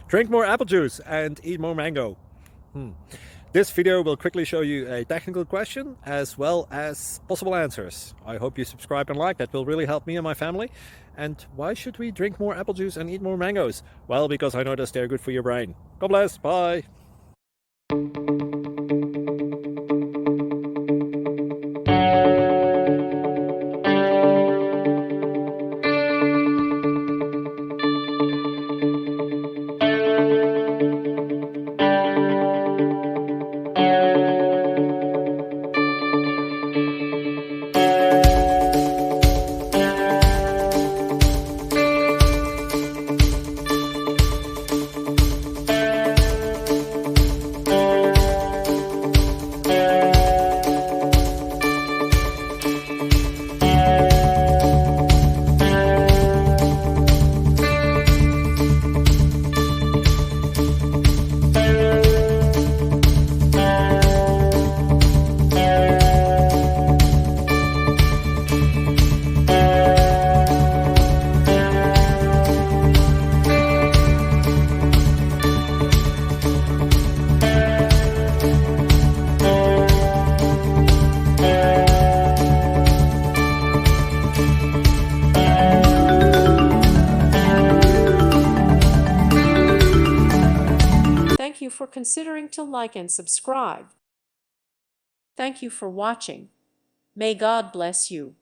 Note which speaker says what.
Speaker 1: Drink more apple juice and eat more mango. This video will quickly show you a technical question as well as possible answers. I hope you subscribe and like, that will really help me and my family. And why should we drink more apple juice and eat more mangoes? Well, because I noticed they're good for your brain. God bless, bye.
Speaker 2: Thank you for considering to like and subscribe. Thank you for watching. May God bless you.